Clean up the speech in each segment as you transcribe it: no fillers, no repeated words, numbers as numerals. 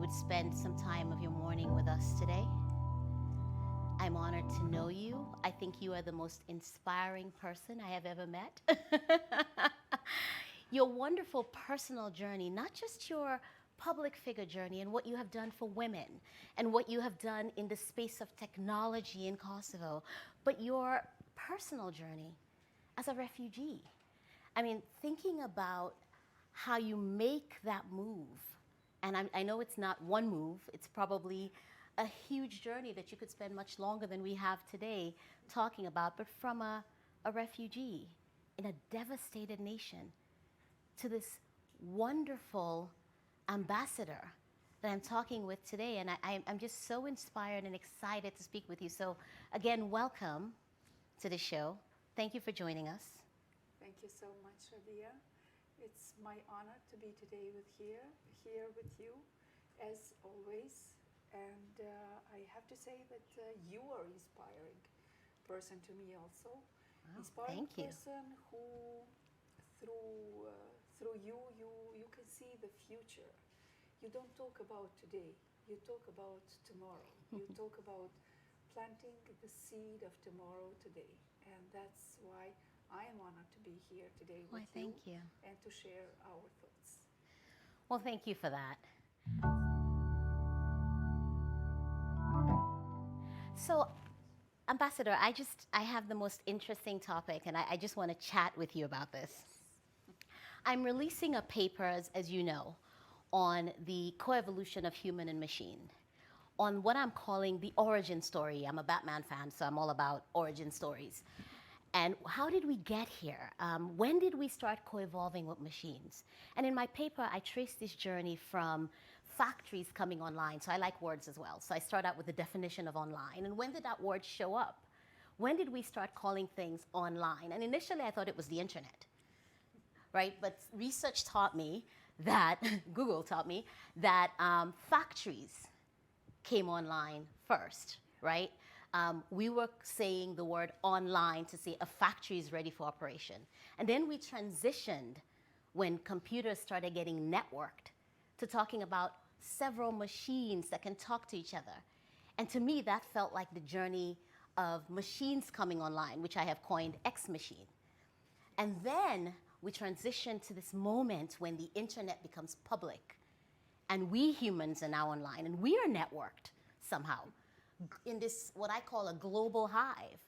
would spend some time of your morning with us today. I'm honored to know you. I think you are the most inspiring person I have ever met. Your wonderful personal journey, not just your public figure journey and what you have done for women and what you have done in the space of technology in Kosovo, but your personal journey as a refugee. I mean, thinking about how you make that move, and I know it's not one move, it's probably a huge journey that you could spend much longer than we have today talking about, but from a refugee in a devastated nation to this wonderful ambassador that I'm talking with today. And I'm just so inspired and excited to speak with you. So again, welcome to the show. Thank you for joining us. Thank you so much, Radia. It's my honor to be today here with you, as always. And I have to say that you are inspiring person to me also. Wow, inspiring thank you. Person who, through you can see the future. You don't talk about today. You talk about tomorrow. You talk about planting the seed of tomorrow today. And that's why I am honored to be here today with Thank you. and to share our thoughts. Well, thank you for that. So, Ambassador, I have the most interesting topic, and I just want to chat with you about this. I'm releasing a paper, as you know, on the coevolution of human and machine, on what I'm calling the origin story. I'm a Batman fan, so I'm all about origin stories. And how did we get here? When did we start co-evolving with machines? And in my paper, I trace this journey from factories coming online. So I like words as well. So I start out with the definition of online. And when did that word show up? When did we start calling things online? And initially, I thought it was the internet, right? But research taught me that, Google taught me, that factories came online first, right? We were saying the word online to say a factory is ready for operation. And then we transitioned when computers started getting networked to talking about several machines that can talk to each other. And to me, that felt like the journey of machines coming online, which I have coined X machine. And then we transitioned to this moment when the internet becomes public and we humans are now online and we are networked somehow in this, what I call a global hive,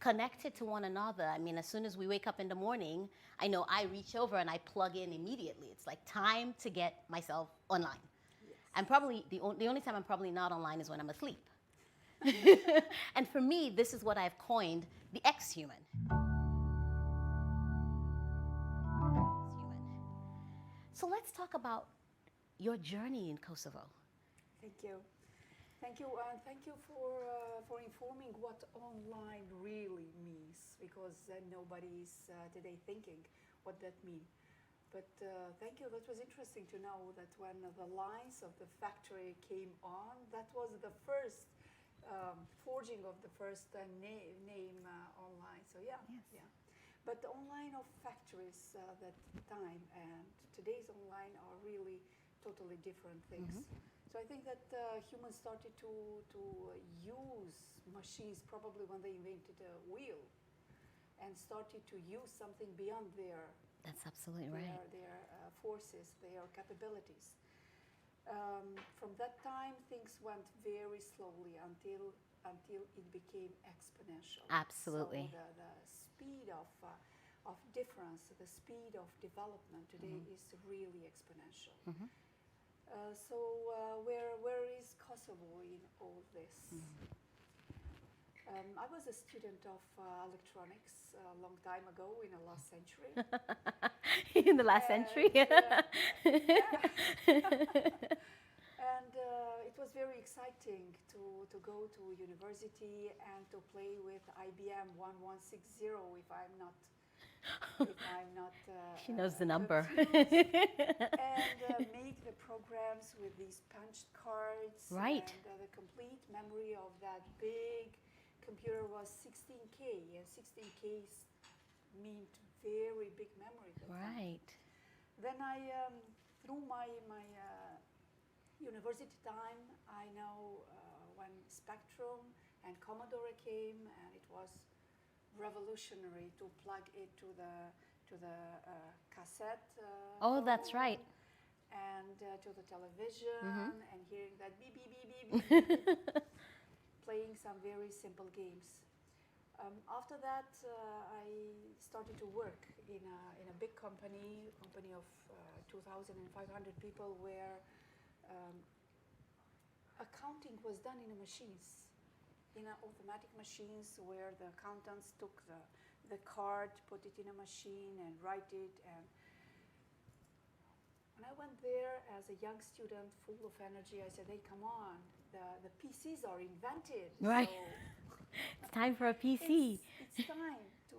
connected to one another. I mean, as soon as we wake up in the morning, I know I reach over and I plug in immediately. It's like time to get myself online. Yes. I'm probably, the only time I'm probably not online is when I'm asleep. And for me, this is what I've coined the xHuman. So let's talk about your journey in Kosovo. Thank you. Thank you, and thank you for informing what online really means, because nobody is today thinking what that means. But thank you. That was interesting to know that when the lines of the factory came on, that was the first forging of the first name online. So yeah, Yes. yeah. But the online of factories that time and today's online are really totally different things. Mm-hmm. So I think that humans started to use machines probably when they invented a wheel and started to use something beyond their That's absolutely right. their forces, their capabilities. From that time, things went very slowly until it became exponential. Absolutely. So the speed of difference, the speed of development today is really exponential. Mm-hmm. So where is Kosovo in all this? I was a student of electronics a long time ago in the last century. In the last century? Yeah. And it was very exciting to go to university and to play with IBM 1160 if I'm not She knows the number. and make the programs with these punched cards. Right. And the complete memory of that big computer was 16K, and 16K meant very big memory. Right. Then I, through my university time, I know when Spectrum and Commodore came, and it was revolutionary to plug it to the cassette. Oh, that's phone, right. And to the television, and hearing that beep beep beep beep, beep, beep, playing some very simple games. After that, I started to work in a big company of 2,500 people, where accounting was done in machines, in automatic machines, where the accountants took the card, put it in a machine, and write it. And when I went there as a young student, full of energy, I said, "Hey, come on! The PCs are invented, Right. so It's time for a PC. it's time to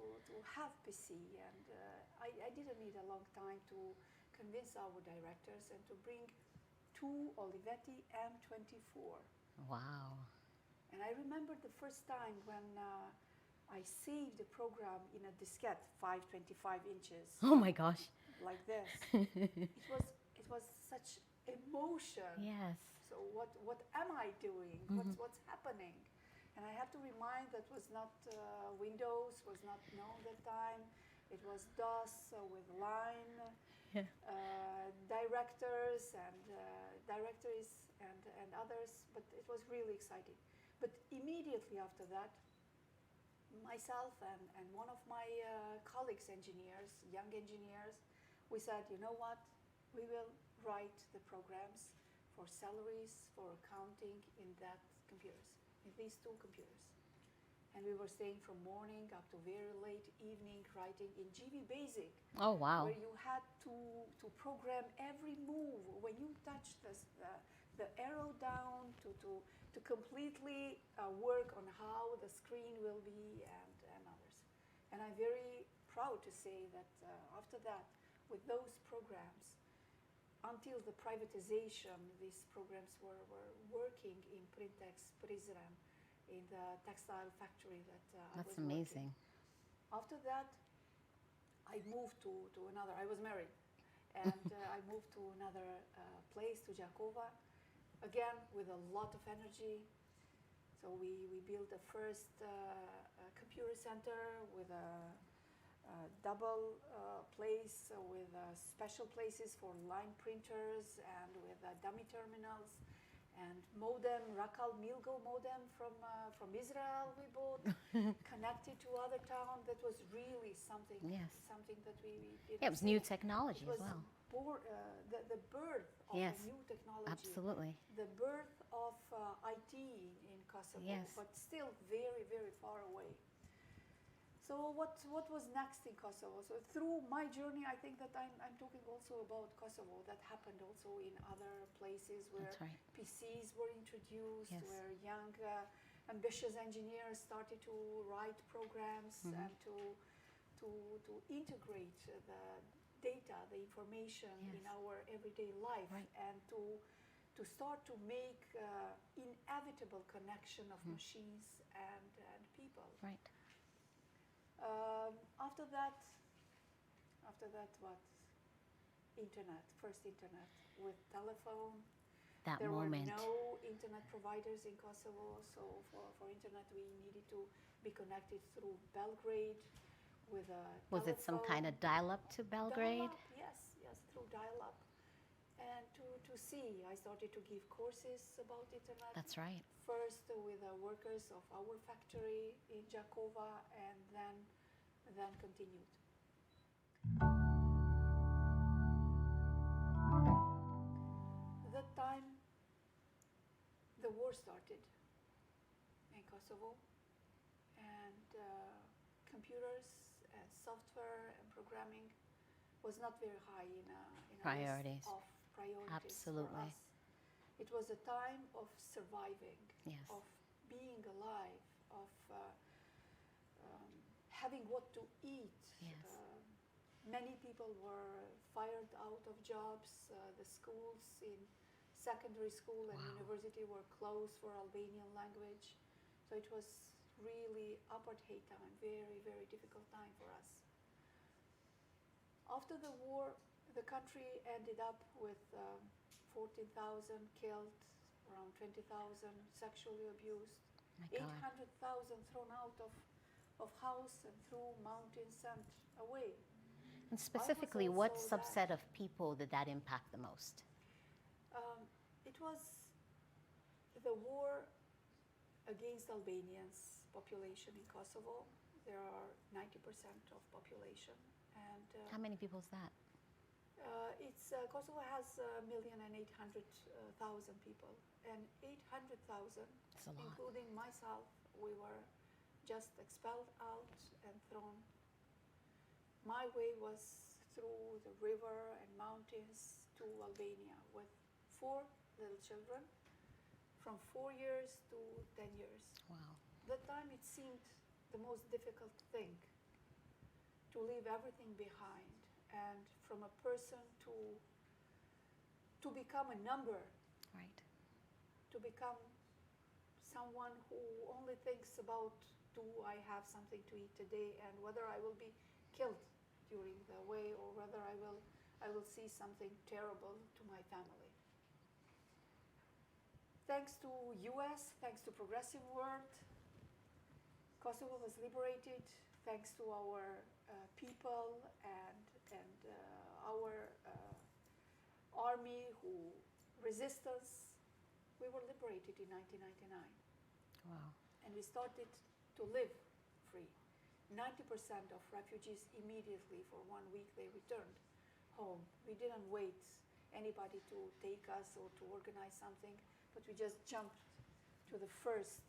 have PC." And I didn't need a long time to convince our directors and to bring two Olivetti M24. Wow. And I remember the first time when I saved a program in a diskette, 525 inches, Oh my gosh. like this. It was such emotion. Yes. So what am I doing? What's happening? And I have to remind that was not Windows, was not known at the time. It was DOS with line, Yeah. directors and others, but it was really exciting. But immediately after that, myself and one of my colleagues, engineers, young engineers, we said, you know what, we will write the programs for salaries, for accounting in that computers, in these two computers. And we were staying from morning up to very late evening writing in GV Basic. Oh, wow. Where you had to program every move. When you touch the arrow down to completely work on how the screen will be and others. And I'm very proud to say that after that, with those programs, until the privatization, these programs were working in Printex Prizren, in the textile factory that I was That's amazing. working. After that, I moved to another, I was married, and I moved to another place, to Jakova, again with a lot of energy. So we built the first computer center with a double place with special places for line printers and with dummy terminals and modem, Rakal Milgo modem from Israel we bought, connected to other town. That was really something. Yes. Something that we did. Yeah, it was new technology it as well. The birth of Yes. a new technology. Absolutely. The birth of IT in Kosovo, Yes. but still very, very far away. So what was next in Kosovo? So through my journey, I think that I'm talking also about Kosovo. That happened also in other places where That's right. PCs were introduced, Yes. where young, ambitious engineers started to write programs and to integrate the data, the information Yes. in our everyday life, Right. and to start to make inevitable connection of machines and people. Right. After that, what? Internet, first internet with telephone. That There moment. were no internet providers in Kosovo, so for internet we needed to be connected through Belgrade with a Was it some kind of dial-up to Belgrade? Dial-up, yes, through dial-up. And to see, I started to give courses about internet. That's right. First with the workers of our factory in Jakova, and then continued. That time, the war started in Kosovo, and computers and software and programming was not very high in a Priorities. list of priorities Absolutely. for us. It was a time of surviving, Yes. of being alive, of having what to eat. Yes. Many people were fired out of jobs. The schools in secondary school and Wow. university were closed for Albanian language. So it was really apartheid time, very, very difficult time for us. After the war, the country ended up with 14,000 killed, around 20,000 sexually abused, My God. 800,000 thrown out of house and through mountains sent away. And specifically, also what that. subset of people did that impact the most? It was the war against Albanians population in Kosovo. There are 90% of population, and How many people is that? Kosovo has 1,800,000 people, and 800,000, That's a lot. including myself, we were just expelled out and thrown. My way was through the river and mountains to Albania with 4 little children from 4 years to 10 years. Wow. That time it seemed the most difficult thing to leave everything behind, and from a person to become a number, Right. to become someone who only thinks about, do I have something to eat today, and whether I will be killed during the way, or whether I will see something terrible to my family. Thanks to US, thanks to progressive world, Kosovo was liberated. Thanks to our people and our army who resistance, we were liberated in 1999. Wow. And we started to live free. 90% of refugees immediately, for 1 week, they returned home. We didn't wait anybody to take us or to organize something, but we just jumped to the first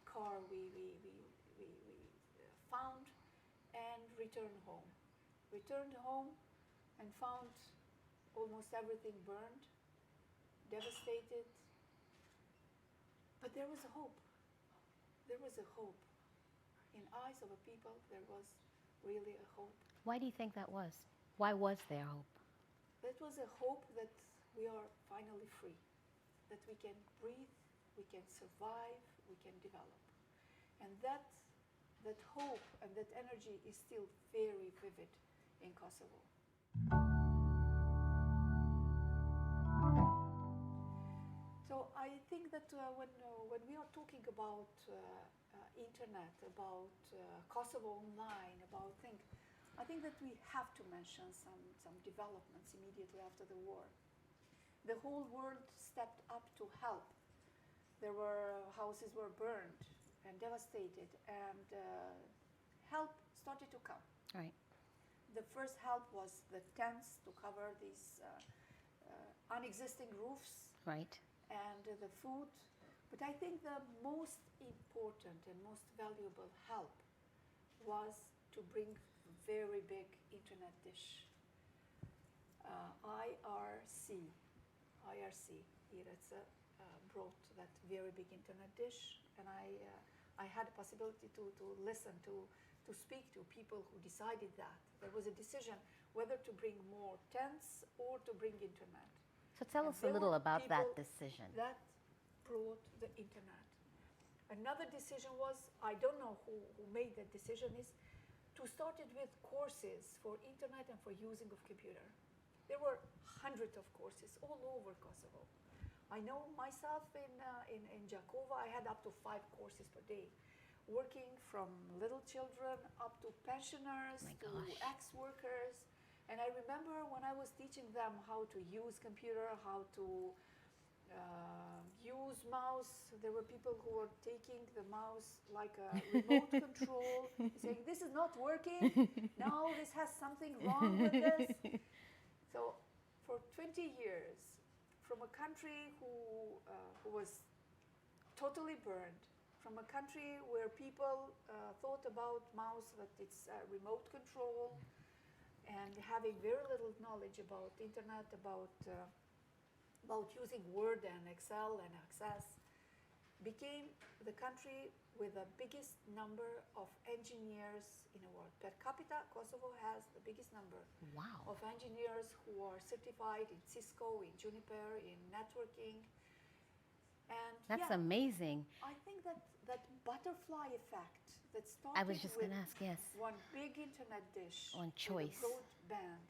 car we found and returned home. Returned home and found almost everything burned, devastated. But there was a hope. There was a hope. In eyes of a people, there was really a hope. Why do you think that was? Why was there hope? That was a hope that we are finally free, that we can breathe, we can survive, we can develop. And that hope and that energy is still very vivid in Kosovo. So I think that when we are talking about internet, about Kosovo online, about things, I think that we have to mention some developments immediately after the war. The whole world stepped up to help. Houses were burned and devastated, and help started to come. Right. The first help was the tents to cover these unexisting roofs. Right. And the food. But I think the most important and most valuable help was to bring very big internet dish. IRC, Iretze, brought that very big internet dish, and I had a possibility to listen, to speak to people who decided that. There was a decision whether to bring more tents or to bring internet. So tell us a little about that decision. That brought the internet. Another decision was, I don't know who made that decision, is to start it with courses for internet and for using of computer. There were hundreds of courses all over Kosovo. I know myself in Jakova, I had up to 5 courses per day, working from little children up to pensioners, to ex-workers. And I remember when I was teaching them how to use computer, how to use mouse, there were people who were taking the mouse like a remote control, saying, this is not working, no, this has something wrong with this. So for 20 years, from a country who was totally burned, from a country where people thought about mouse that it's remote control, and having very little knowledge about internet, about using Word and Excel and Access, became the country with the biggest number of engineers in the world. Per capita, Kosovo has the biggest number of engineers who are certified in Cisco, in Juniper, in networking. And that's amazing. I think that butterfly effect that started I was just going to ask, yes. one big internet dish, on choice, broadband,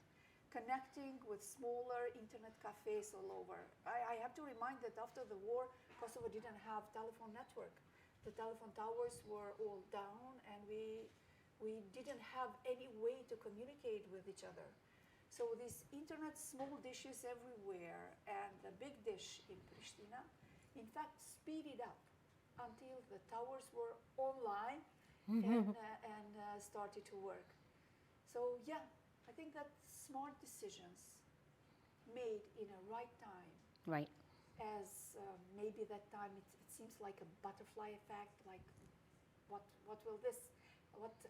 connecting with smaller internet cafes all over. I have to remind that after the war, Kosovo didn't have telephone network. The telephone towers were all down, and we didn't have any way to communicate with each other. So these internet small dishes everywhere and the big dish in Pristina, in fact, speeded up until the towers were online and started to work. So yeah, I think that smart decisions made in a right time, Right. as maybe that time it seems like a butterfly effect, like what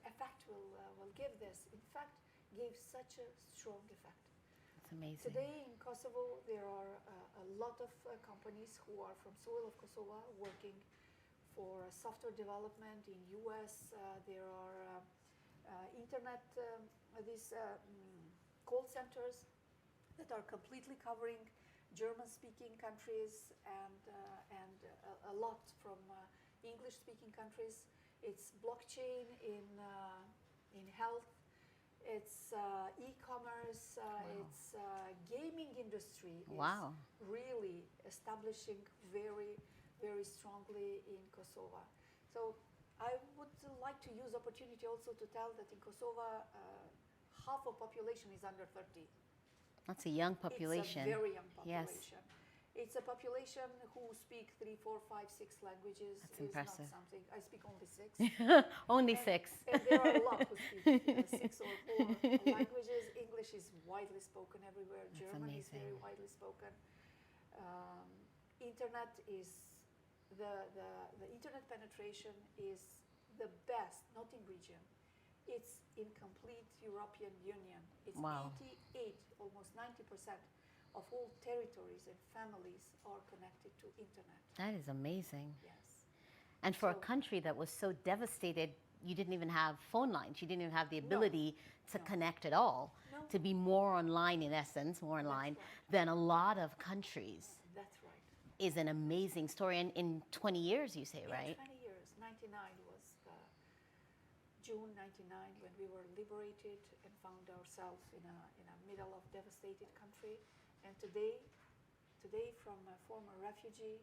effect will give this? In fact, gave such a strong effect. That's amazing. Today in Kosovo, there are a lot of companies who are from soil of Kosovo working for software development in US. There are internet, these call centers that are completely covering German-speaking countries and a lot from English-speaking countries. It's blockchain in health. It's e-commerce. It's gaming industry is really establishing very, very strongly in Kosovo. So I would like to use opportunity also to tell that in Kosovo, half of population is under 30. That's a young population. It's a very young Yes. population. It's a population who speak 3, 4, 5, 6 languages. That's is impressive. Not something. I speak only 6. Only And- 6. And there are a lot who speak 6 or 4 languages. English is widely spoken everywhere. That's German is very amazing. widely spoken. Internet is the internet penetration is the best, not in region. It's in complete European Union. It's Wow. 88, almost 90% of all territories and families are connected to internet. That is amazing. Yes. And for a So- country that was so devastated, you didn't even have phone lines. You didn't even have the No. ability to No. connect at all, No. to be more online in essence, more online right. than a lot of countries That's right. is an amazing story. And in 20 years, you say, In right? 20 years, 99 was June 99 when we were liberated and found ourselves in a middle of devastated country. And today from a former refugee,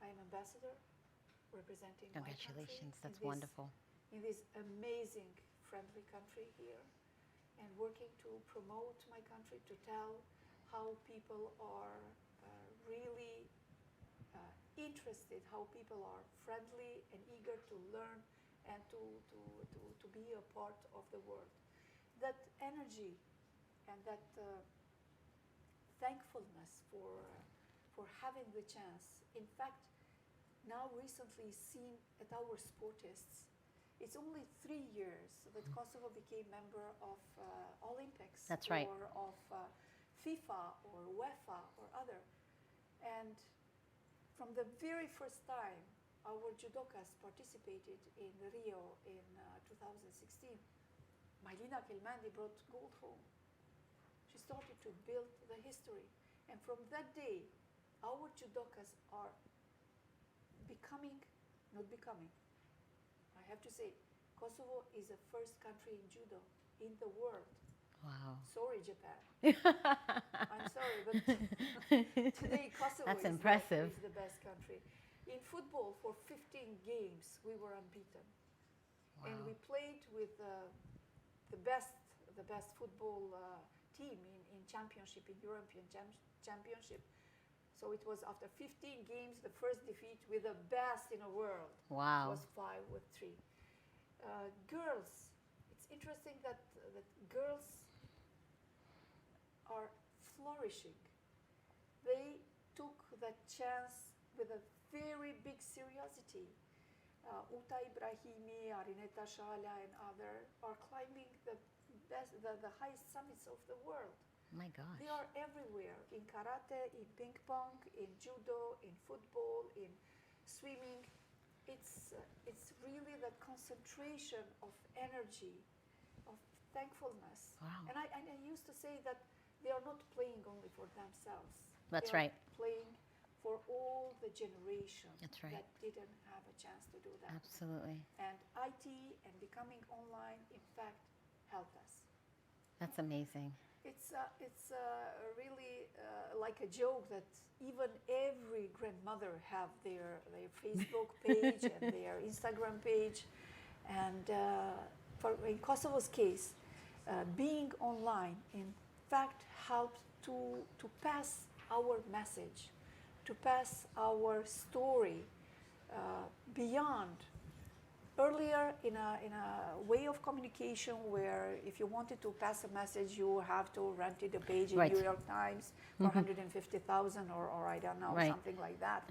I am ambassador representing my country Congratulations. in That's this- wonderful. in this amazing, friendly country here, and working to promote my country, to tell how people are really interested, how people are friendly and eager to learn and to be a part of the world. That energy and that thankfulness for having the chance. In fact, now recently seen at our sportists, it's only 3 years that Kosovo became member of Olympics. That's right. Or of FIFA or UEFA or other. And from the very first time our judokas participated in Rio in 2016, Maylina Kelmandi brought gold home. She started to build the history. And from that day, our judokas are I have to say, Kosovo is the first country in judo in the world. Wow. Sorry, Japan. I'm sorry, but today Kosovo That's is impressive. the best country. In football, for 15 games, we were unbeaten. And Wow. we played with the best football team in championship, in European championship. So it was after 15 games, the first defeat with the best in the world. Wow. Was 5-3. Girls, it's interesting that girls are flourishing. They took that chance with a very big seriosity. Uta Ibrahimi, Arineta Shala, and others are climbing the highest summits of the world. My gosh. They are everywhere, in karate, in ping pong, in judo, in football, in swimming. It's really that concentration of energy, of thankfulness. Wow. And I used to say that they are not playing only for themselves. That's They are right. playing for all the generation That's right. that didn't have a chance to do that. Absolutely. And IT and becoming online, in fact, helped us. That's amazing. It's really like a joke that even every grandmother have their Facebook page and their Instagram page, and in Kosovo's case, being online in fact helped to pass our message, to pass our story beyond. Earlier, in a way of communication where if you wanted to pass a message, you have to rented a page in Right. New York Times for 150,000 or I don't know, Right. something like that.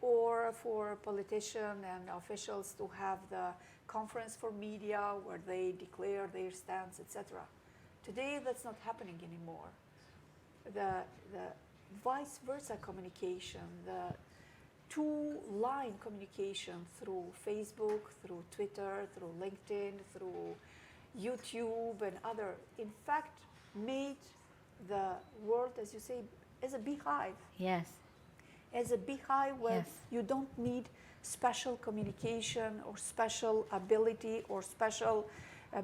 Or for politicians and officials to have the conference for media where they declare their stance, etc. Today, that's not happening anymore. The vice versa communication, the two-line communication through Facebook, through Twitter, through LinkedIn, through YouTube and other, in fact, made the world, as you say, as a beehive. Yes. As a beehive where Yes. you don't need special communication or special ability or special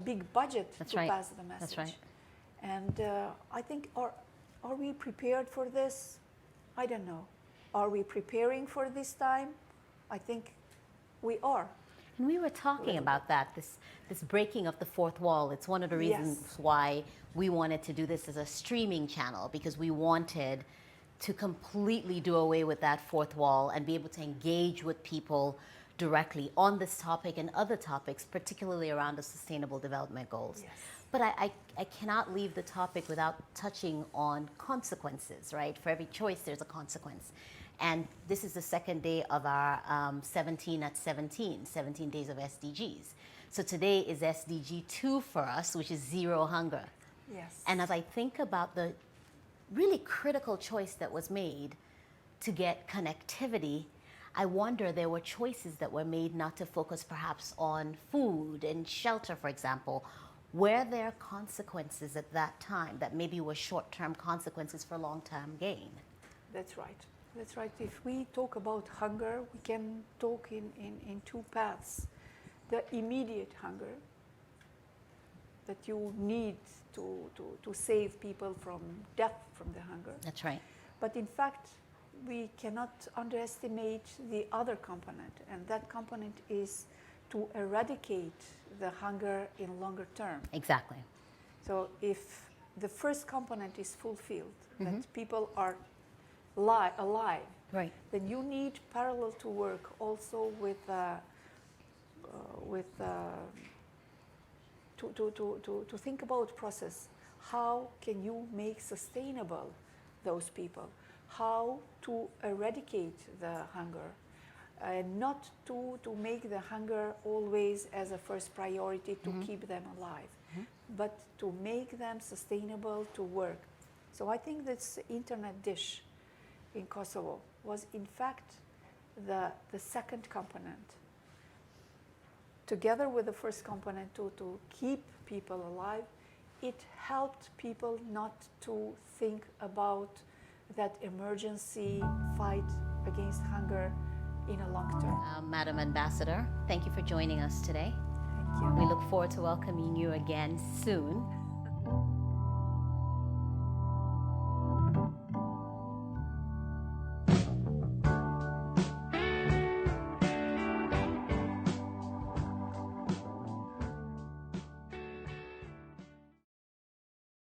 big budget That's to right. pass the message. That's right. And I think, are we prepared for this? I don't know. Are we preparing for this time? I think we are. And we were talking about that, this breaking of the fourth wall. It's one of the reasons Yes. why we wanted to do this as a streaming channel, because we wanted to completely do away with that fourth wall and be able to engage with people directly on this topic and other topics, particularly around the Sustainable Development Goals. Yes. But I cannot leave the topic without touching on consequences, right? For every choice, there's a consequence. And this is the second day of our 17 at 17 days of SDGs. So today is SDG 2 for us, which is zero hunger. Yes. And as I think about the really critical choice that was made to get connectivity, I wonder there were choices that were made not to focus perhaps on food and shelter, for example. Were there consequences at that time that maybe were short-term consequences for long-term gain? That's right. That's right. If we talk about hunger, we can talk in two paths. The immediate hunger that you need to save people from death from the hunger. That's right. But in fact, we cannot underestimate the other component, and that component is to eradicate the hunger in longer term. Exactly. So if the first component is fulfilled, that people are alive, Right. then you need parallel to work also with to think about process. How can you make sustainable those people? How to eradicate the hunger, and not to make the hunger always as a first priority to keep them alive, but to make them sustainable to work. So I think this internet dish in Kosovo was in fact the second component, together with the first component to keep people alive. It helped people not to think about that emergency fight against hunger in a long term. Madam Ambassador, thank you for joining us today. Thank you. We look forward to welcoming you again soon.